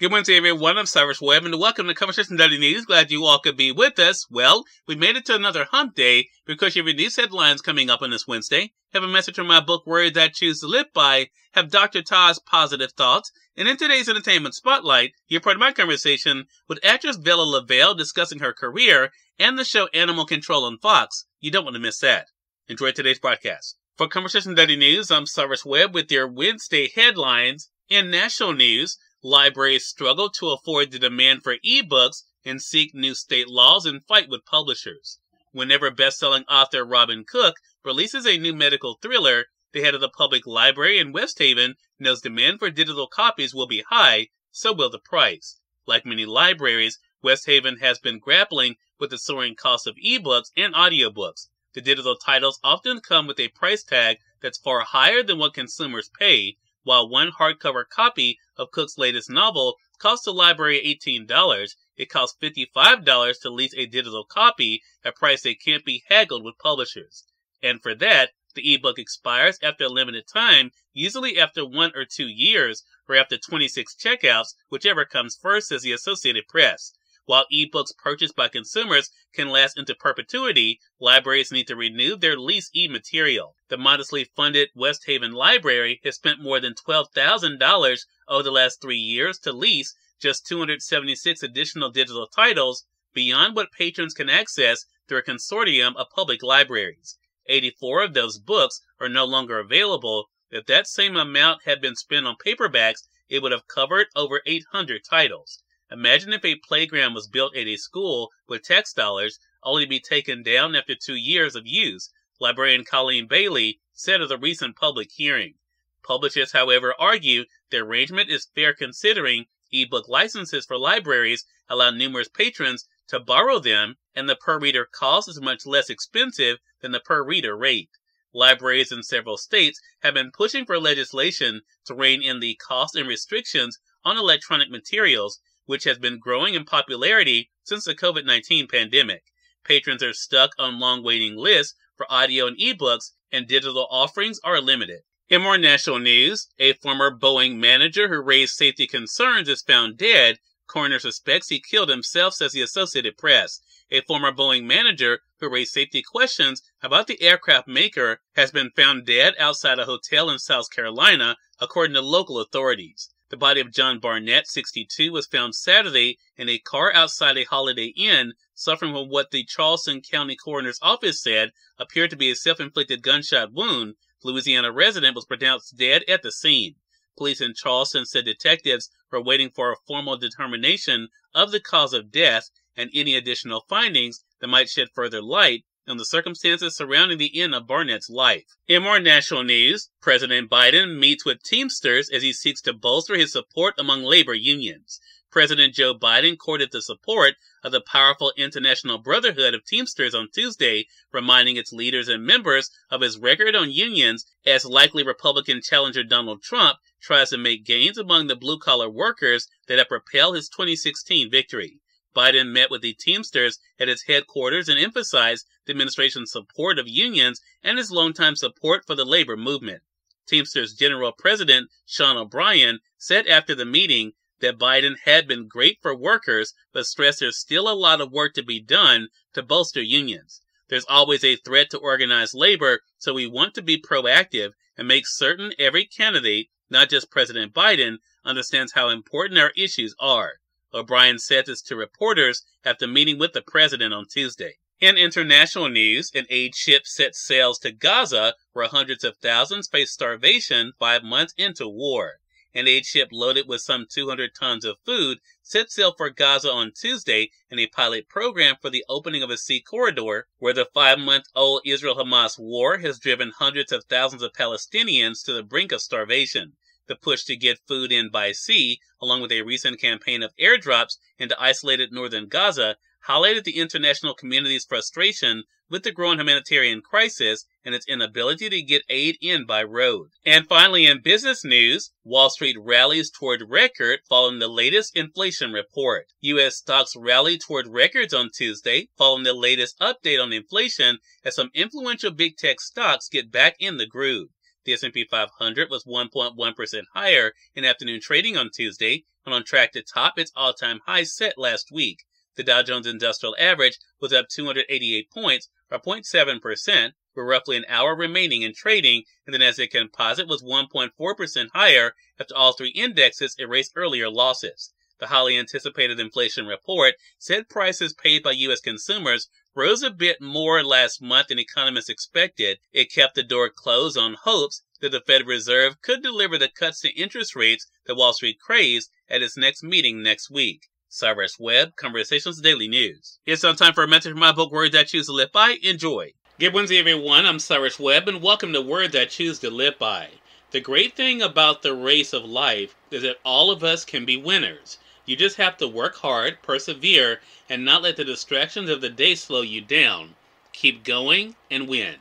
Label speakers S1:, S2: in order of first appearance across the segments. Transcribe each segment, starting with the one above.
S1: Good Wednesday, everyone. I'm Cyrus Webb, and welcome to Conversation Daily News. Glad you all could be with us. Well, we made it to another hump day because you have these headlines coming up on this Wednesday. Have a message from my book, Words I Choose to Live By. Have Dr. TAS Positive Thoughts. And in today's Entertainment Spotlight, you're part of my conversation with actress Vella Lovell discussing her career and the show Animal Control on Fox. You don't want to miss that. Enjoy today's broadcast. For Conversation Daily News, I'm Cyrus Webb with your Wednesday headlines. In national news, libraries struggle to afford the demand for ebooks and seek new state laws and fight with publishers. Whenever best-selling author Robin Cook releases a new medical thriller, the head of the public library in West Haven knows demand for digital copies will be high, so will the price. Like many libraries, West Haven has been grappling with the soaring cost of ebooks and audiobooks. The digital titles often come with a price tag that's far higher than what consumers pay. While one hardcover copy of Cook's latest novel costs the library $18, it costs $55 to lease a digital copy, a price that can't be haggled with publishers. And for that, the ebook expires after a limited time, usually after 1 or 2 years, or after 26 checkouts, whichever comes first, says the Associated Press. While ebooks purchased by consumers can last into perpetuity, libraries need to renew their leased e-material. The modestly funded West Haven Library has spent more than $12,000 over the last 3 years to lease just 276 additional digital titles beyond what patrons can access through a consortium of public libraries. 84 of those books are no longer available. If that same amount had been spent on paperbacks, it would have covered over 800 titles. Imagine if a playground was built at a school with tax dollars, only to be taken down after 2 years of use, librarian Colleen Bailey said of the recent public hearing. Publishers, however, argue the arrangement is fair considering ebook licenses for libraries allow numerous patrons to borrow them, and the per-reader cost is much less expensive than the per-reader rate. Libraries in several states have been pushing for legislation to rein in the cost and restrictions on electronic materials, which has been growing in popularity since the COVID-19 pandemic. Patrons are stuck on long waiting lists for audio and ebooks, and digital offerings are limited. In more national news, a former Boeing manager who raised safety concerns is found dead. Coroner suspects he killed himself, says the Associated Press. A former Boeing manager who raised safety questions about the aircraft maker has been found dead outside a hotel in South Carolina, according to local authorities. The body of John Barnett, 62, was found Saturday in a car outside a Holiday Inn, suffering from what the Charleston County Coroner's Office said appeared to be a self-inflicted gunshot wound. The Louisiana resident was pronounced dead at the scene. Police in Charleston said detectives were waiting for a formal determination of the cause of death and any additional findings that might shed further light on the circumstances surrounding the end of Barnett's life. In more national news, President Biden meets with Teamsters as he seeks to bolster his support among labor unions. President Joe Biden courted the support of the powerful International Brotherhood of Teamsters on Tuesday, reminding its leaders and members of his record on unions as likely Republican challenger Donald Trump tries to make gains among the blue-collar workers that have propelled his 2016 victory. Biden met with the Teamsters at its headquarters and emphasized the administration's support of unions and his longtime support for the labor movement. Teamsters General President Sean O'Brien said after the meeting that Biden had been great for workers, but stressed there's still a lot of work to be done to bolster unions. There's always a threat to organized labor, so we want to be proactive and make certain every candidate, not just President Biden, understands how important our issues are. O'Brien said this to reporters after meeting with the president on Tuesday. In international news, an aid ship set sails to Gaza, where hundreds of thousands face starvation 5 months into war. An aid ship loaded with some 200 tons of food set sail for Gaza on Tuesday in a pilot program for the opening of a sea corridor where the 5-month-old Israel-Hamas war has driven hundreds of thousands of Palestinians to the brink of starvation. The push to get food in by sea, along with a recent campaign of airdrops into isolated northern Gaza, highlighted the international community's frustration with the growing humanitarian crisis and its inability to get aid in by road. And finally, in business news, Wall Street rallies toward record following the latest inflation report. U.S. stocks rallied toward records on Tuesday following the latest update on inflation as some influential big tech stocks get back in the groove. The S&P 500 was 1.1% higher in afternoon trading on Tuesday, and on track to top its all-time high set last week. The Dow Jones Industrial Average was up 288 points, or 0.7%, with roughly an hour remaining in trading, and the Nasdaq Composite was 1.4% higher after all three indexes erased earlier losses. The highly anticipated inflation report said prices paid by U.S. consumers rose a bit more last month than economists expected. It kept the door closed on hopes that the Federal Reserve could deliver the cuts to interest rates that Wall Street crazed at its next meeting next week. Cyrus Webb, Conversations Daily News. It's time for a message from my book, Words I Choose to Live By. Enjoy. Good Wednesday, everyone. I'm Cyrus Webb, and welcome to Words I Choose to Live By. The great thing about the race of life is that all of us can be winners. You just have to work hard, persevere, and not let the distractions of the day slow you down. Keep going and win.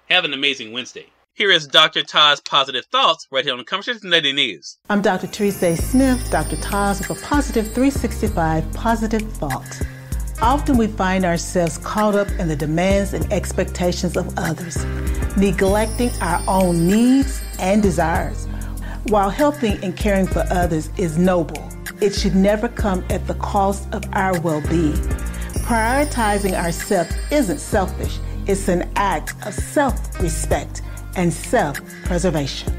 S1: Have an amazing Wednesday. Here is Dr. TAS Positive Thoughts right here on Conversations Daily News.
S2: I'm Dr. Cyrus Smith, Dr. TAS with a Positive 365 Positive Thought. Often we find ourselves caught up in the demands and expectations of others, neglecting our own needs and desires. While helping and caring for others is noble, it should never come at the cost of our well-being. Prioritizing ourselves isn't selfish. It's an act of self-respect and self-preservation.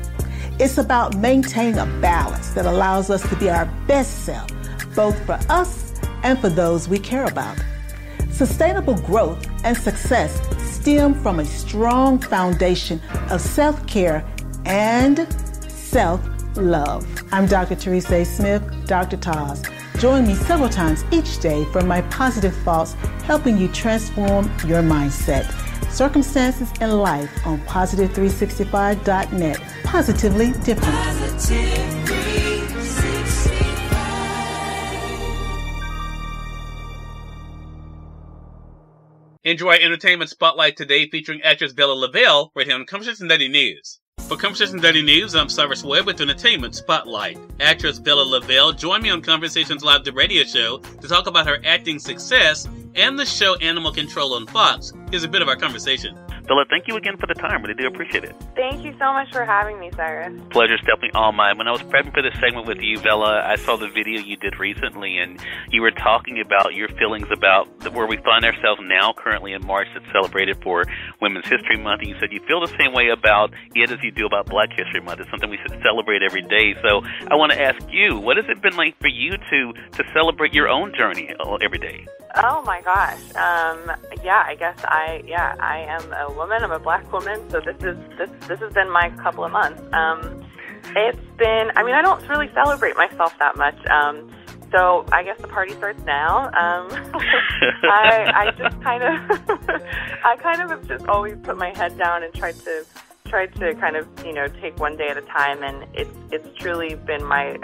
S2: It's about maintaining a balance that allows us to be our best self, both for us and for those we care about. Sustainable growth and success stem from a strong foundation of self-care and self-love. I'm Dr. Cyrus Smith, Dr. TAS. Join me several times each day for my positive thoughts, helping you transform your mindset. Circumstances in life on positive365.net. Positively different. Positive 365.
S1: Enjoy our Entertainment Spotlight today featuring actress Vella Lovell right here on Conversations Daily News. For Conversations Daily News, I'm Cyrus Webb with Entertainment Spotlight. Actress Vella Lovell joined me on Conversations Live, the radio show, to talk about her acting success and the show Animal Control on Fox. Here's a bit of our conversation.
S3: Vella, thank you again for the time. Really do appreciate it.
S4: Thank you so much for having me, Cyrus.
S3: Pleasure's definitely all mine. When I was prepping for this segment with you, Vella, I saw the video you did recently, and you were talking about your feelings about where we find ourselves now, currently in March, that's celebrated for Women's History Month. And you said you feel the same way about it as you do about Black History Month. It's something we should celebrate every day. So I want to ask you, what has it been like for you to celebrate your own journey every day?
S4: Oh my gosh. I guess I am a woman. I'm a Black woman. So this has been my couple of months. It's been, I don't really celebrate myself that much. So I guess the party starts now. I just kind of, I kind of have just always put my head down and tried to kind of, take one day at a time. And it's truly been my,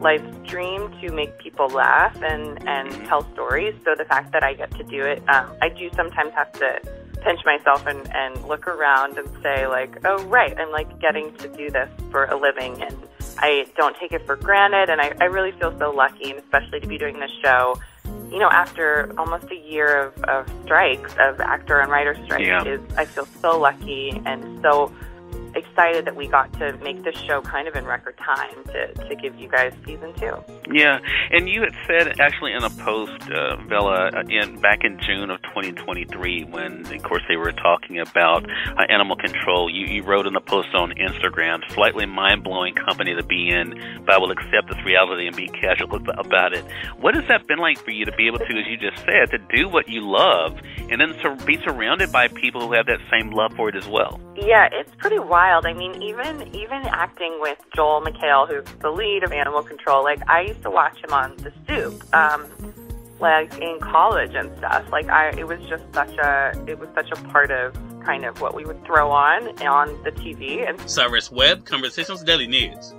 S4: life's dream to make people laugh and tell stories. So the fact that I get to do it, I do sometimes have to pinch myself and look around and say, like, oh, right, I'm like getting to do this for a living, and I don't take it for granted. And I really feel so lucky, and especially to be doing this show, after almost a year of strikes, of actor and writer strikes.
S3: Yeah.
S4: I feel so lucky and so excited that we got to make this show kind of in record time to give you guys season 2.
S3: Yeah, and you had said actually in a post, Vella, back in June of 2023, when of course they were talking about Animal Control, you wrote in the post on Instagram, slightly mind-blowing company to be in, but I will accept this reality and be casual about it. What has that been like for you to be able to, as you just said, to do what you love and then to be surrounded by people who have that same love for it as well?
S4: Yeah, it's pretty wild. Even acting with Joel McHale, who's the lead of Animal Control, like I used to watch him on The Stoop, like in college and stuff. Like it was such a part of kind of what we would throw on the TV. And
S1: Cyrus Webb, Conversations Daily News.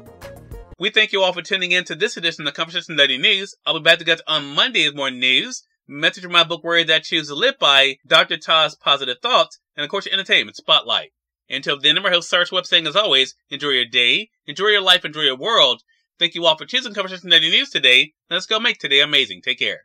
S1: We thank you all for tuning in to this edition of Conversations Daily News. I'll be back together on Monday with more news, message from my book, Words I Choose to Live By, Dr. TAS Positive Thoughts, and of course your Entertainment Spotlight. Until then, I'm your host, Cyrus Webb, saying as always, enjoy your day, enjoy your life, enjoy your world. Thank you all for choosing Conversations Daily News today. Let's go make today amazing. Take care.